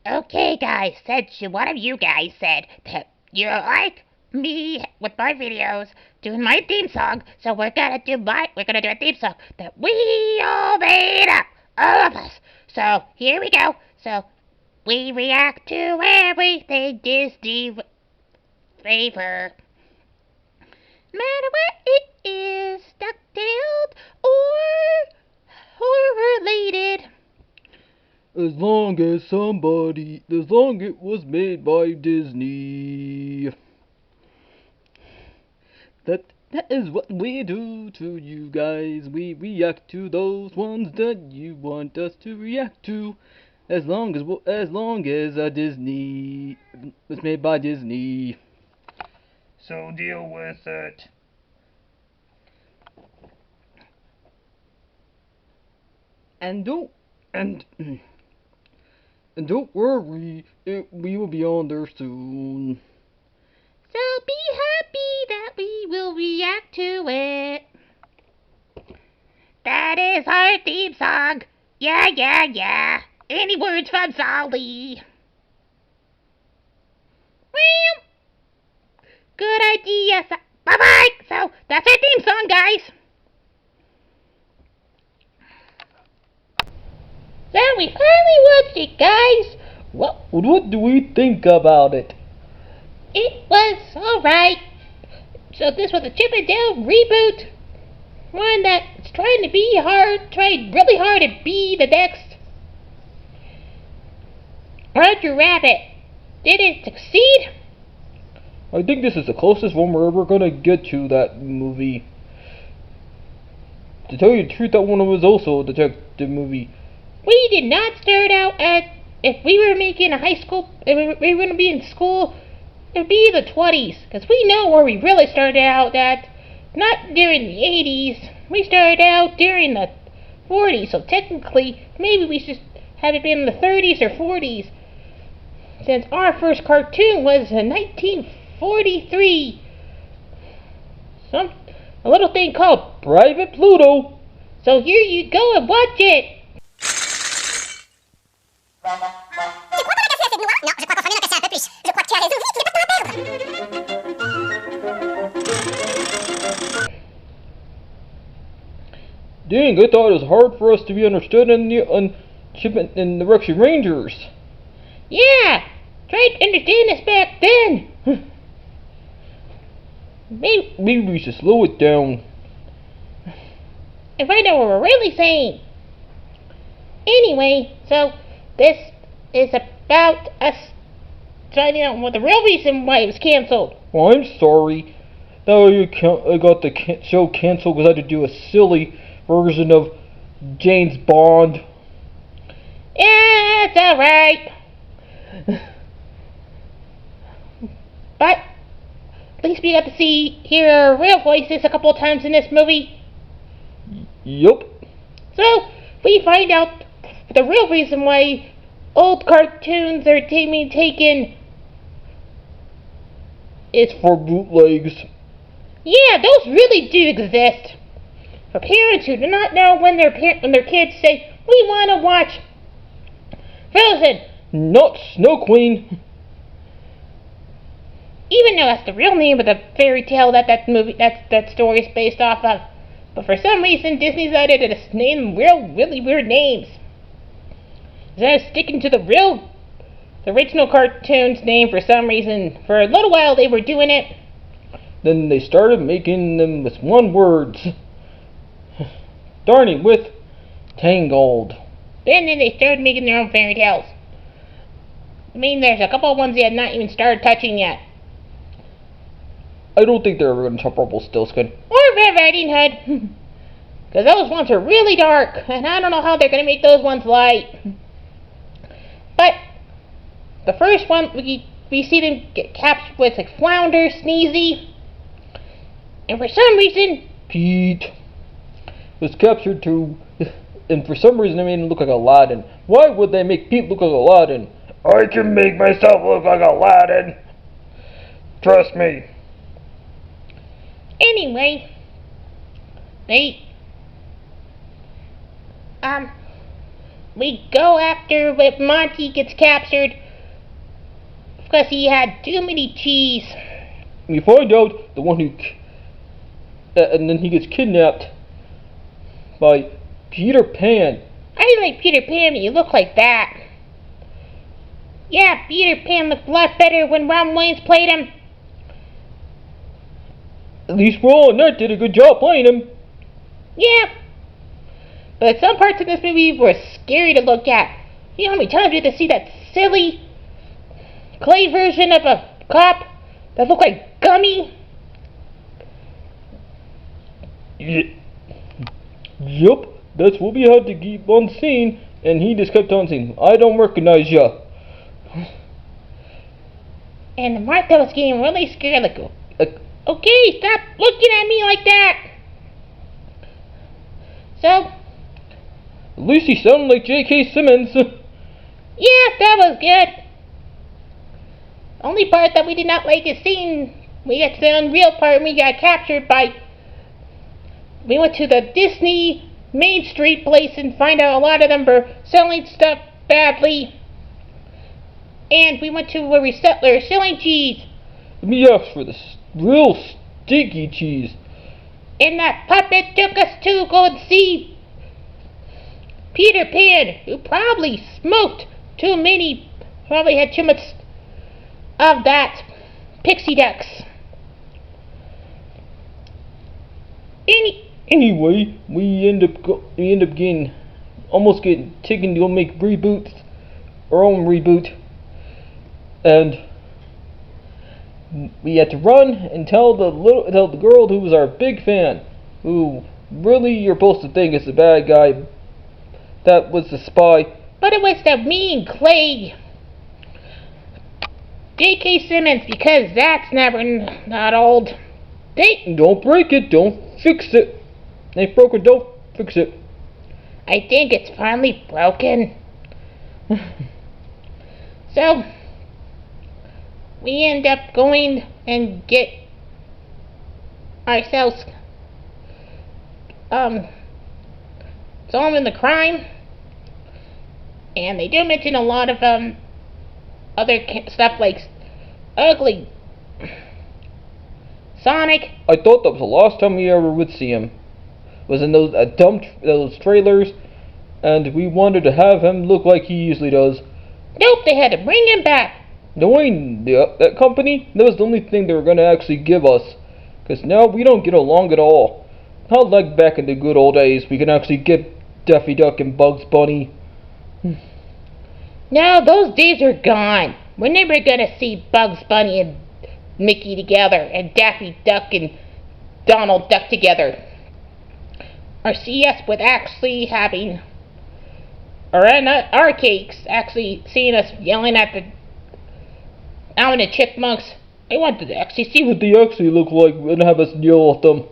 Okay, guys, since one of you guys said that you like me with my videos doing my theme song, so we're gonna do a theme song that we all made up, all of us. So here we go. So we react to everything Disney favor, no matter what it is, DuckTales or horror related. As long it was made by Disney. That is what we do to you guys. We react to those ones that you want us to react to. As long as Disney was made by Disney. So deal with it. And don't and And don't worry, we will be on there soon. So be happy that we will react to it. That is our theme song. Yeah. Any words from Solly? Well, good idea. Bye-bye. So that's our theme song, guys. So we finally watched it, guys. What do we think about it? It was alright. So this was a Chip and Dale reboot. One that's tried really hard to be the next Roger Rabbit. Did it succeed? I think this is the closest one we're ever gonna get to that movie. To tell you the truth, that one was also a detective movie. We did not start out if we were making a high school, if we were going to be in school, it would be the 20s. Because we know where we really started out at. Not during the 80s. We started out during the 40s. So technically, maybe we should have it been in the 30s or 40s. Since our first cartoon was in 1943. A little thing called Private Pluto. So here you go and watch it. Dang, I thought it was hard for us to be understood in the Rexy Rangers. Yeah, tried to understand this back then. Maybe we should slow it down. And find out what we're really saying. Anyway, so this is about us finding out what the real reason why it was canceled. Well, I'm sorry. I got the show canceled because I had to do a silly version of James Bond. Yeah, it's alright. But at least we got to hear our real voices a couple of times in this movie. Yup. So we find out the real reason why old cartoons are being taken is for bootlegs. Yeah, those really do exist. For parents who do not know when their kids say, "We want to watch Frozen," not Snow Queen. Even though that's the real name of the fairy tale that story is based off of. But for some reason, Disney decided to name really weird names. Instead of sticking to the original cartoon's name for some reason. For a little while they were doing it. Then they started making them with one words. Starting with Tangled. Then they started making their own fairy tales. I mean, there's a couple of ones they had not even started touching yet. I don't think they're ever going to touch Rumpelstiltskin. Or Red Riding Hood. Because those ones are really dark. And I don't know how they're going to make those ones light. But the first one, we see them get captured with like Flounder, Sneezy. And for some reason, Pete was captured too. And for some reason they made him look like Aladdin. Why would they make Pete look like Aladdin? I can make myself look like Aladdin. Trust me. Anyway, we go after when Monty gets captured because he had too many cheese. We find out the one who, and then he gets kidnapped by Peter Pan. I didn't like Peter Pan when you look like that. Yeah, Peter Pan looked a lot better when Ron Williams played him. At least Will and Ned did a good job playing him. Yeah. But some parts of this movie were scary to look at. You know how many times we had to see that silly clay version of a cop that looked like Gummy? Yup, that's what we had to keep on seeing, and he just kept on saying, I don't recognize ya. And Martha was getting really scared, like, okay, stop looking at me like that. So, at least he sounded like J.K. Simmons. Yeah, that was good. Only part that we did not like is seeing we got to the unreal part and we got captured by. We went to the Disney Main Street place and find out a lot of them were selling stuff badly. And we went to where we were selling cheese. Let me ask for the real stinky cheese. And that puppet took us to go and see Peter Pan, who probably smoked too many, probably had too much of that pixie dust. Anyway, we end up almost getting taken to go make our own reboot, and we had to run and tell the girl who was our big fan, who really you're supposed to think is the bad guy, that was the spy. But it was the mean clay J.K. Simmons, because that's never not old. Don't break it, don't fix it. If broke it, don't fix it. I think it's finally broken. So, we end up going and get ourselves solving the crime. And they do mention a lot of other stuff like Ugly Sonic. I thought that was the last time we ever would see him. Was in those trailers, and we wanted to have him look like he usually does. Nope, they had to bring him back. Knowing that company, that was the only thing they were going to actually give us. Because now we don't get along at all. Not like back in the good old days, we can actually get Daffy Duck and Bugs Bunny. No, those days are gone. We're never gonna see Bugs Bunny and Mickey together, and Daffy Duck and Donald Duck together. Or see us with actually having, or in our case, actually seeing us yelling at the Alvin and Chipmunks. I wanted to actually see what they actually look like and have us yell at them.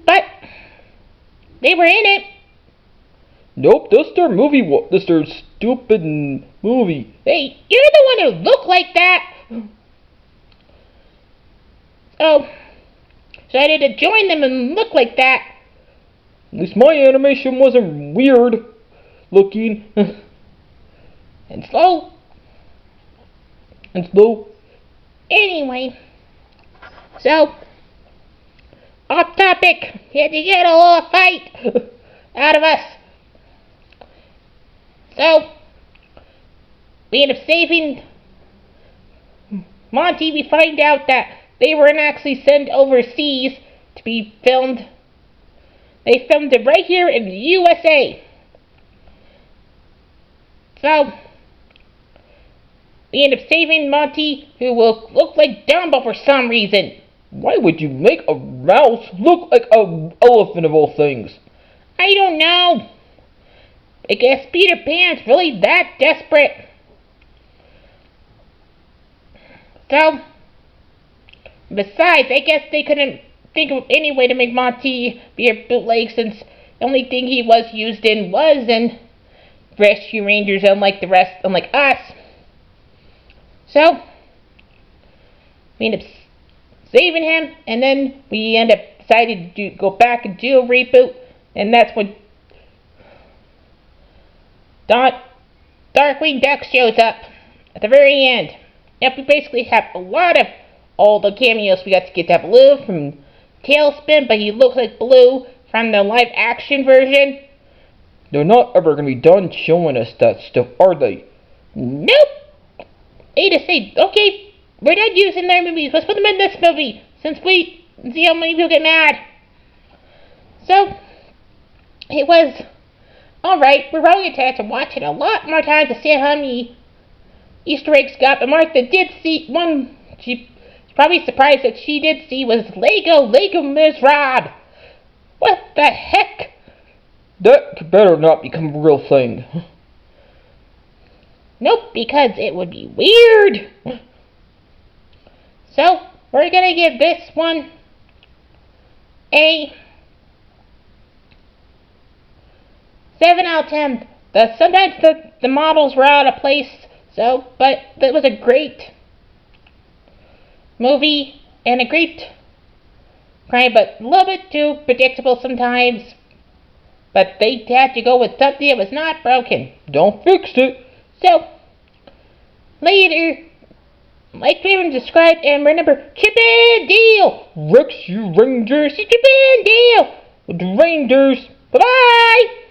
But they were in it. Nope, that's their movie. That's their stupid movie. Hey, you're the one who looked like that. Oh, so I had to join them and look like that. At least my animation wasn't weird looking. And slow. Anyway, so off topic. We had to get a little fight out of us. So we end up saving Monty. We find out that they weren't actually sent overseas to be filmed. They filmed it right here in the USA. So we end up saving Monty, who will look like Dumbo for some reason. Why would you make a mouse look like an elephant of all things? I don't know. I guess Peter Pan's really that desperate. So, besides, I guess they couldn't think of any way to make Monty be a bootleg, since the only thing he was used in was in Rescue Rangers, unlike us. So, we end up saving him, and then we end up deciding to go back and do a reboot And that's when Darkwing Duck shows up at the very end. Yep, we basically have a lot of all the cameos. We got to get that Blue from Tailspin, but he looks like Blue from the live action version. They're not ever gonna be done showing us that stuff, are they? Nope. They just say, okay, we're not using their movies. Let's put them in this movie since we see how many people get mad. So it was alright. We're probably going to have to watch it a lot more times to see how many Easter eggs got. But Martha did see one. She's probably surprised that she did see was Lego Ms. Rob. What the heck? That better not become a real thing. Nope, because it would be weird. So, we're gonna give this one a 7 out of 10. Sometimes the models were out of place, but it was a great movie and a great crime, but a little bit too predictable sometimes. But they had to go with something that was not broken. Don't fix it. So, later, like Raven described, and remember, Chip and Dale! Rex, you rangers. Chip and Dale! With the rangers. Bye-bye!